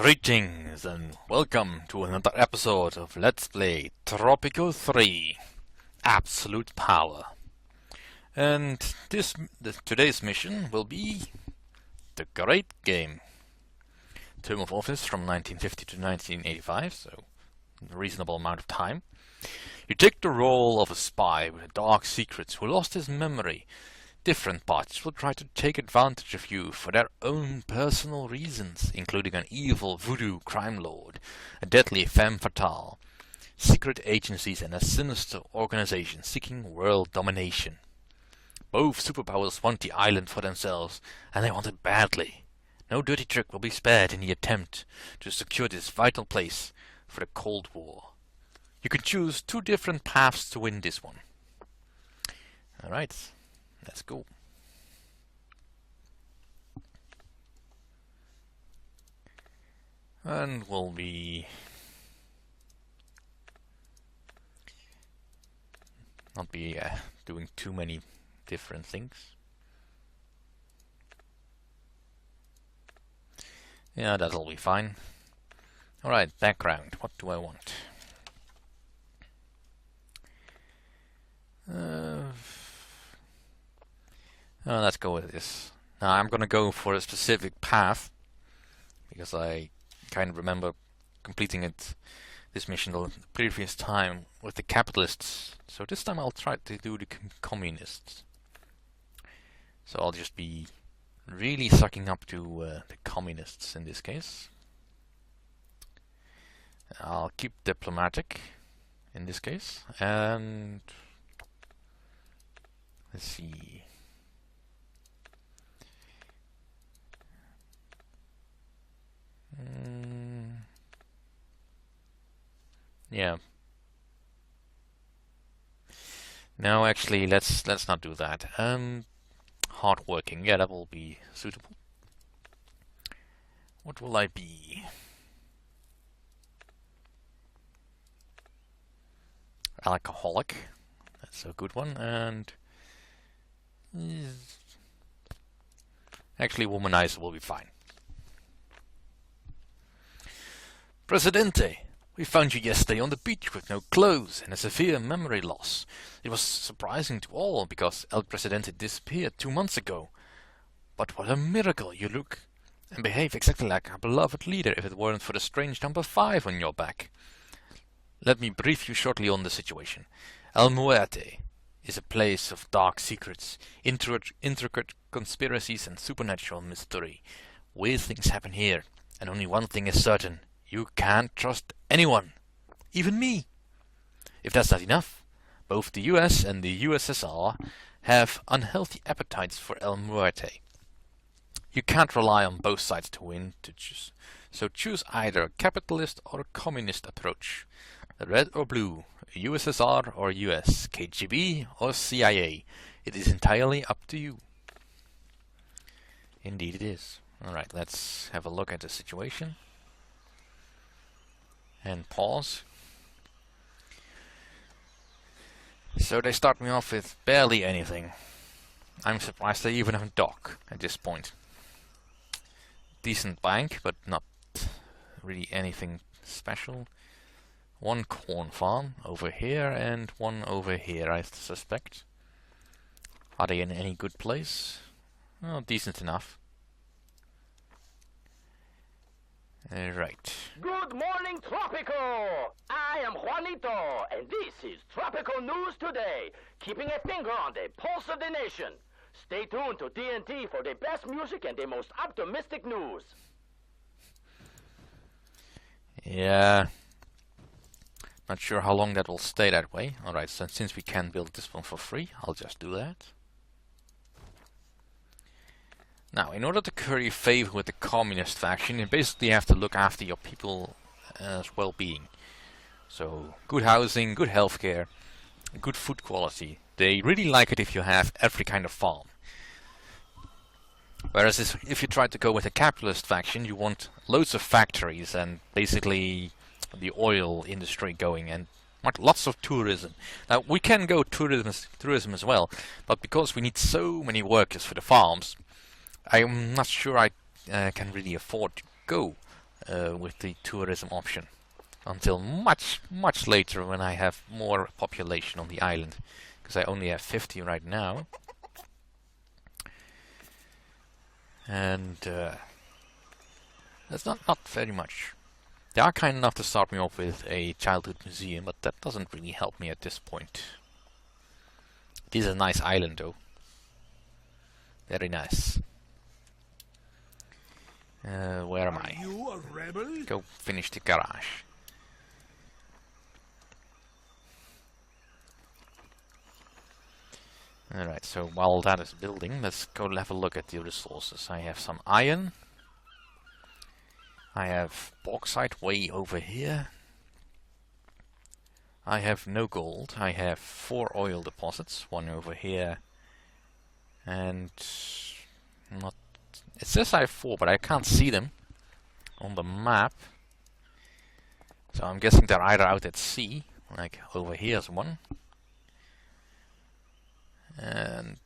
Greetings and welcome to another episode of Let's Play Tropico 3 Absolute Power. And today's mission will be the Great Game. Term of office from 1950 to 1985, so a reasonable amount of time. You take the role of a spy with dark secrets who lost his memory. Different parties will try to take advantage of you for their own personal reasons, including an evil voodoo crime lord, a deadly femme fatale, secret agencies and a sinister organization seeking world domination. Both superpowers want the island for themselves, and they want it badly. No dirty trick will be spared in the attempt to secure this vital place for the Cold War. You can choose two different paths to win this one. Alright. Let's go. And we'll be not be doing too many different things. Yeah, that'll be fine. Alright, background. What do I want? Let's go with this. Now I'm gonna go for a specific path because I kind of remember completing this mission the previous time with the capitalists. So this time I'll try to do the communists. So I'll just be really sucking up to the communists in this case. I'll keep diplomatic in this case, and let's see. Yeah. No, actually, let's not do that. Hardworking. Yeah, that will be suitable. What will I be? Alcoholic. That's a good one. And actually, womanizer will be fine. Presidente, we found you yesterday on the beach with no clothes and a severe memory loss. It was surprising to all because El Presidente disappeared 2 months ago. But what a miracle! You look and behave exactly like our beloved leader if it weren't for the strange number 5 on your back. Let me brief you shortly on the situation. El Muerte is a place of dark secrets, intricate conspiracies and supernatural mystery. Weird things happen here, and only one thing is certain. You can't trust anyone, even me. If that's not enough, both the US and the USSR have unhealthy appetites for El Muerte. You can't rely on both sides to win, so choose either a capitalist or a communist approach. Red or blue, USSR or US, KGB or CIA. It is entirely up to you. Indeed it is. Alright, let's have a look at the situation. And pause. So they start me off with barely anything. I'm surprised they even have a dock at this point. Decent bank, but not really anything special. One corn farm over here and one over here, I suspect. Are they in any good place? Oh, decent enough. Right. Good morning, Tropico! I am Juanito, and this is Tropico News Today, keeping a finger on the pulse of the nation. Stay tuned to TNT for the best music and the most optimistic news. Yeah. Not sure how long that will stay that way. Alright, so since we can build this one for free, I'll just do that. Now, in order to curry favor with the communist faction, you basically have to look after your people's well-being. So, good housing, good healthcare, good food quality. They really like it if you have every kind of farm. Whereas if you try to go with a capitalist faction, you want loads of factories and basically the oil industry going and lots of tourism. Now, we can go tourism as well, but because we need so many workers for the farms, I'm not sure I can really afford to go with the tourism option until much, much later when I have more population on the island, because I only have 50 right now. And that's not very much. They are kind enough to start me off with a childhood museum, but that doesn't really help me at this point. It is a nice island though. Very nice. Where am I? You a rebel? Go finish the garage. Alright, so while that is building, let's go have a look at the resources. I have some iron. I have bauxite way over here. I have no gold. I have 4 oil deposits, one over here. And not... It says I have 4, but I can't see them on the map. So I'm guessing they're either out at sea, like over here's one. And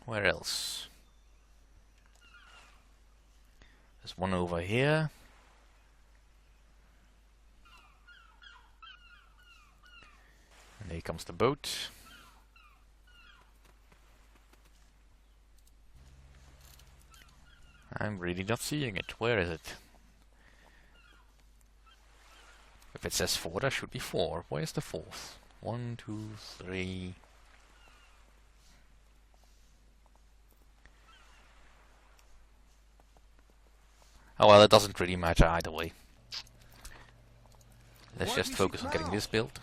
where else? There's one over here. And here comes the boat. I'm really not seeing it. Where is it? If it says 4, there should be 4. Where's the 4th? 1, 2, 3... Oh well, it doesn't really matter either way. Let's just focus on getting this built.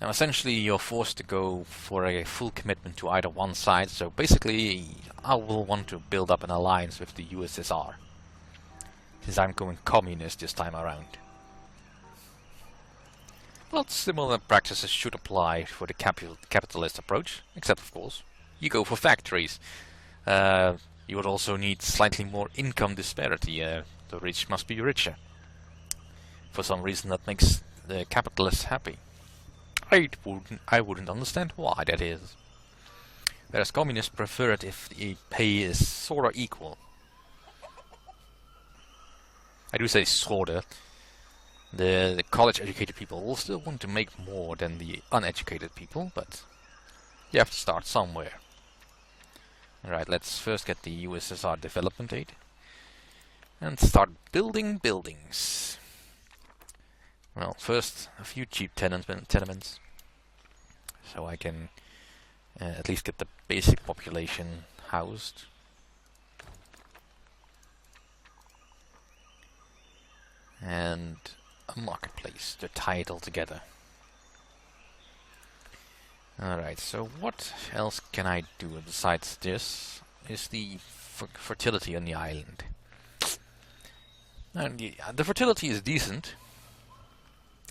Now essentially you're forced to go for a full commitment to either one side, so basically I will want to build up an alliance with the USSR, since I'm going communist this time around. Well, similar practices should apply for the capitalist approach, except of course you go for factories. You would also need slightly more income disparity. The rich must be richer. For some reason that makes the capitalists happy. I wouldn't understand why that is. Whereas communists prefer it if the pay is sorta equal. I do say sorta. The college-educated people will still want to make more than the uneducated people, but you have to start somewhere. Alright, let's first get the USSR development aid and start building buildings. Well, first a few cheap tenements, so I can at least get the basic population housed. And a marketplace to tie it all together. Alright, so what else can I do besides this? Is the fertility on the island. And the fertility is decent.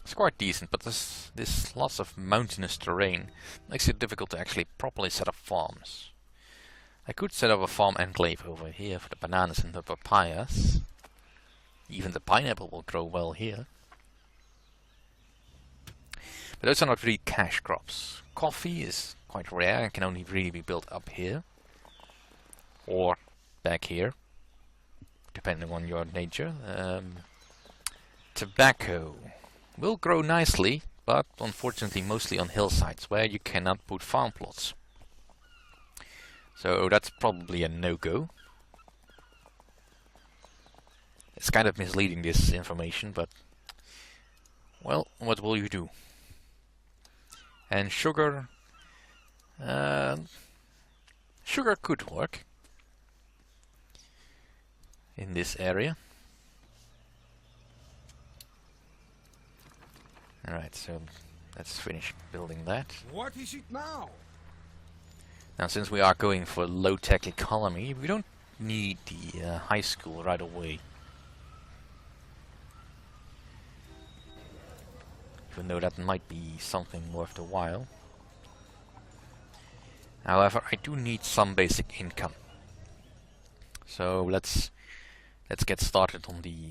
It's quite decent, but this lots of mountainous terrain makes it difficult to actually properly set up farms. I could set up a farm enclave over here for the bananas and the papayas. Even the pineapple will grow well here. But those are not really cash crops. Coffee is quite rare and can only really be built up here. Or back here, depending on your nature. Tobacco will grow nicely, but unfortunately mostly on hillsides where you cannot put farm plots. So that's probably a no-go. It's kind of misleading, this information, but well, what will you do? And sugar... sugar could work in this area. Alright, so let's finish building that. What is it now? Now, since we are going for low-tech economy, we don't need the high school right away. Even though that might be something worth the while. However, I do need some basic income. So let's get started on the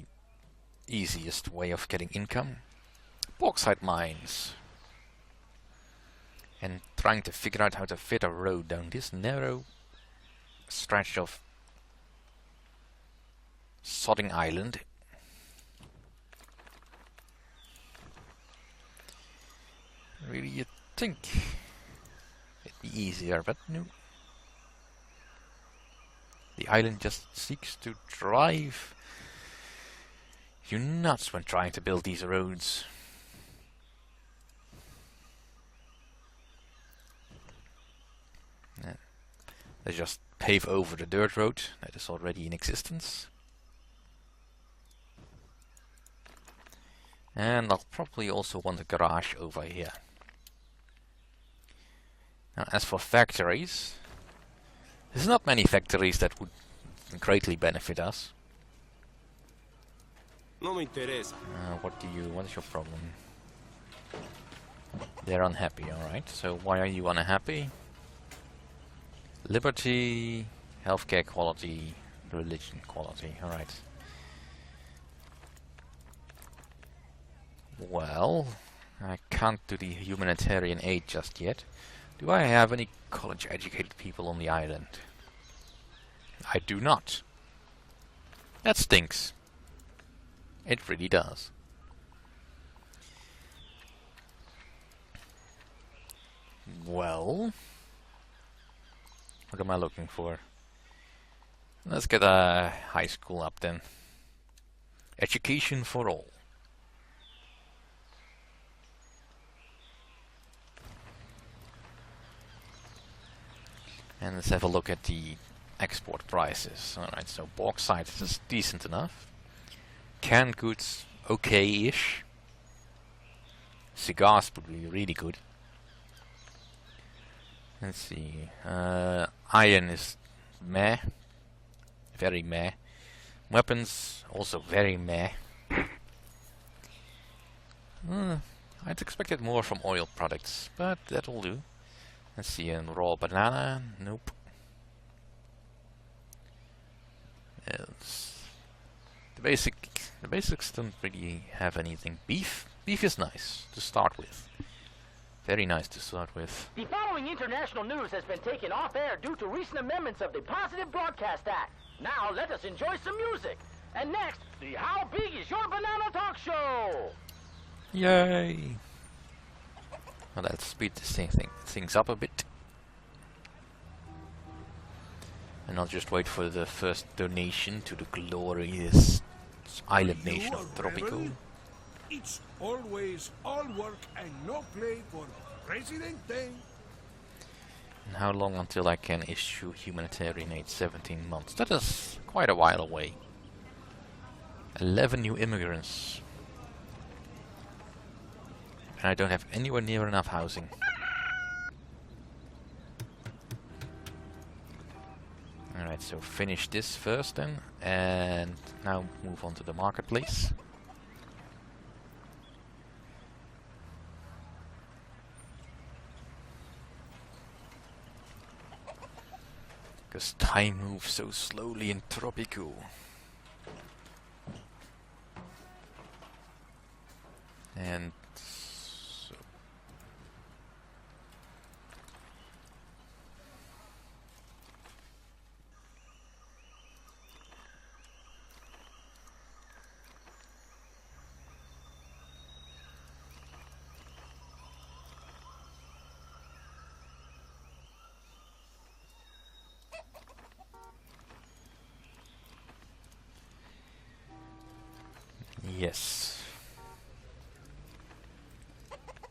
easiest way of getting income. Bauxite mines. And trying to figure out how to fit a road down this narrow stretch of sodding island. Really, you'd think it'd be easier, but no. The island just seeks to drive you nuts when trying to build these roads. They just pave over the dirt road that is already in existence. And I'll probably also want a garage over here. Now, as for factories, there's not many factories that would greatly benefit us. No me interesa. What is your problem? They're unhappy, alright. So why are you unhappy? Liberty, healthcare quality, religion quality, alright. Well, I can't do the humanitarian aid just yet. Do I have any college-educated people on the island? I do not. That stinks. It really does. Well, what am I looking for? Let's get a high school up then. Education for all. And let's have a look at the export prices. Alright, so bauxite is decent enough. Canned goods, okay-ish. Cigars would be really good. Let's see. Iron is meh. Very meh. Weapons, also very meh. I'd expected more from oil products, but that'll do. Let's see, a raw banana, nope. The basics don't really have anything. Beef is nice to start with. Very nice to start with. The following international news has been taken off air due to recent amendments of the Positive Broadcast Act. Now let us enjoy some music. And next, the How Big Is Your Banana Talk Show! Yay! Well, let's speed this things up a bit. And I'll just wait for the first donation to the glorious island nation of Tropico. It's always all work and no play for Presidente. And how long until I can issue humanitarian aid? 17 months. That is quite a while away. 11 new immigrants. And I don't have anywhere near enough housing. Alright, so finish this first then, and now move on to the marketplace. Because time moves so slowly in Tropico. And so yes.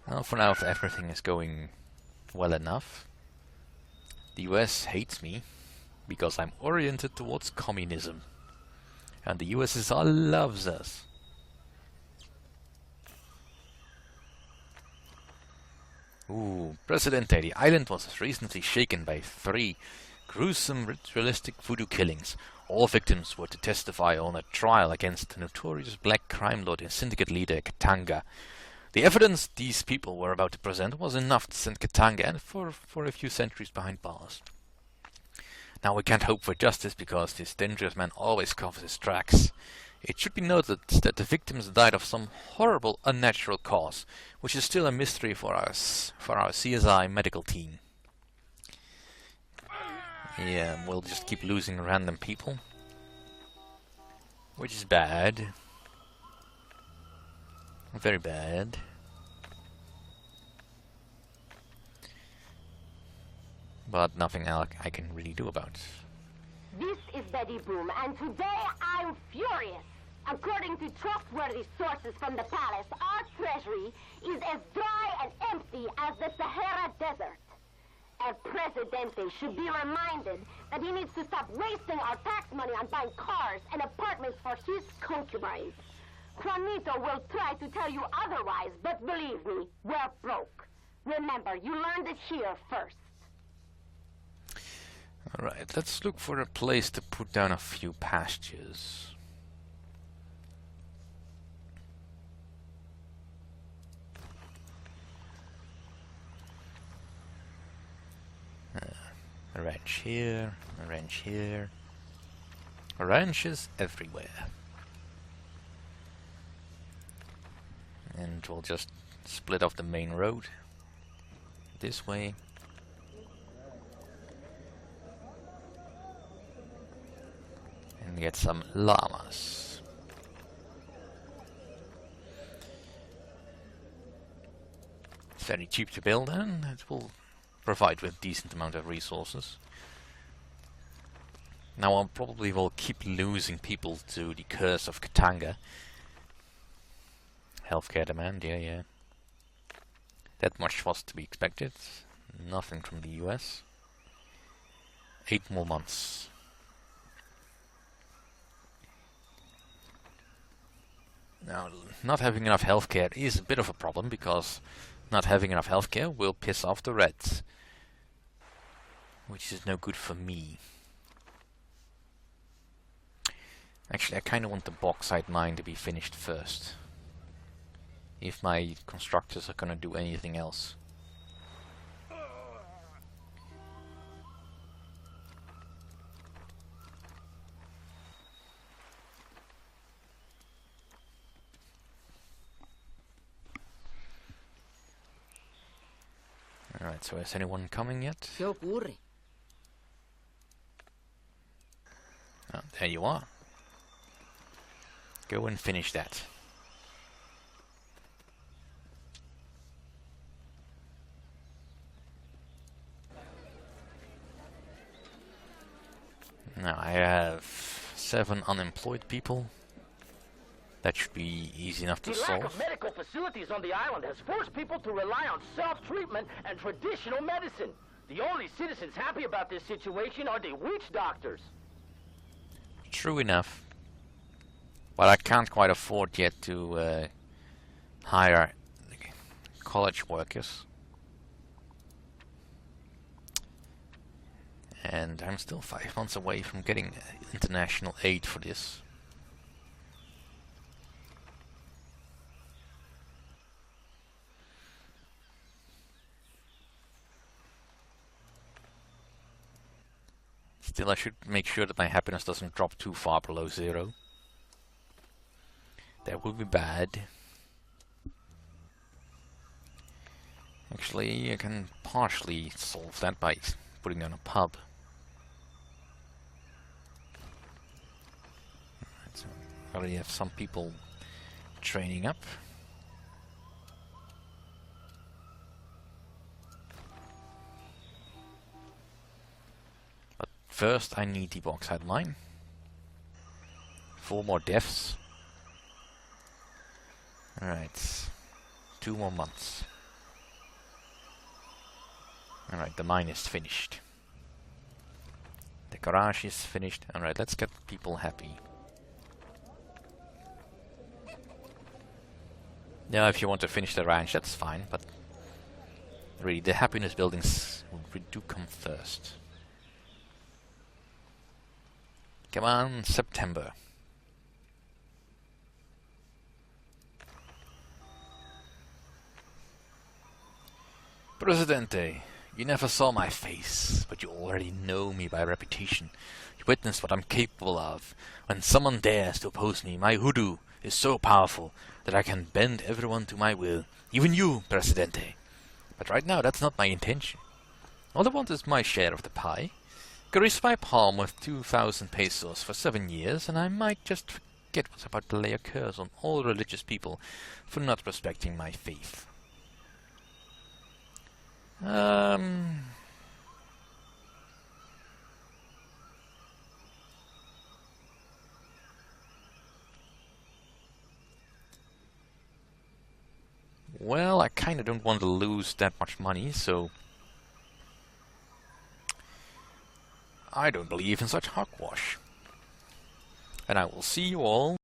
Well, for now, if everything is going well enough. The US hates me because I'm oriented towards communism. And the USSR loves us. Ooh, Presidente, the island was recently shaken by 3 gruesome ritualistic voodoo killings. All victims were to testify on a trial against the notorious black crime lord and syndicate leader Katanga. The evidence these people were about to present was enough to send Katanga for a few centuries behind bars. Now we can't hope for justice because this dangerous man always covers his tracks. It should be noted that the victims died of some horrible unnatural cause, which is still a mystery for our CSI medical team. Yeah, we'll just keep losing random people. Which is bad. Very bad. But nothing I can really do about it. This is Betty Boom, and today I'm furious. According to trustworthy sources from the palace, our treasury is as dry and empty as the Sahara Desert. El Presidente should be reminded that he needs to stop wasting our tax money on buying cars and apartments for his concubines. Juanito will try to tell you otherwise, but believe me, we're broke. Remember, you learned it here first. Alright, let's look for a place to put down a few pastures. A ranch here, a ranch here. Ranches everywhere. And we'll just split off the main road this way. And get some llamas. It's very cheap to build, and it will provide with decent amount of resources. Now I probably will keep losing people to the curse of Katanga. Healthcare demand, yeah. That much was to be expected. Nothing from the US. 8 more months. Now, not having enough healthcare is a bit of a problem, because not having enough healthcare will piss off the Reds. Which is no good for me. Actually, I kind of want the bauxite mine to be finished first. If my constructors are gonna do anything else. Alright, so is anyone coming yet? ¿Qué ocurre? Oh, there you are. Go and finish that. Now I have 7 unemployed people. That should be easy enough to The solve. lack of medical facilities on the island has forced people to rely on self-treatment and traditional medicine. The only citizens happy about this situation are the witch doctors. True enough. But I can't quite afford yet to hire college workers. And I'm still 5 months away from getting international aid for this. Still, I should make sure that my happiness doesn't drop too far below 0. That would be bad. Actually, I can partially solve that by putting down a pub. Right, so I already have some people training up. But first I need the bauxite mine. 4 more deaths. Alright, 2 more months. Alright, the mine is finished. The garage is finished. Alright, let's get people happy. Yeah, if you want to finish the ranch, that's fine, but really, the happiness buildings do come first. Come on, September. Presidente, you never saw my face, but you already know me by reputation. You witnessed what I'm capable of. When someone dares to oppose me, my hoodoo is so powerful that I can bend everyone to my will. Even you, Presidente. But right now, that's not my intention. All I want is my share of the pie. Grease my palm with 2,000 pesos for 7 years, and I might just forget what's about to lay a curse on all religious people for not respecting my faith. Well, I kinda don't want to lose that much money, so I don't believe in such hogwash. And I will see you all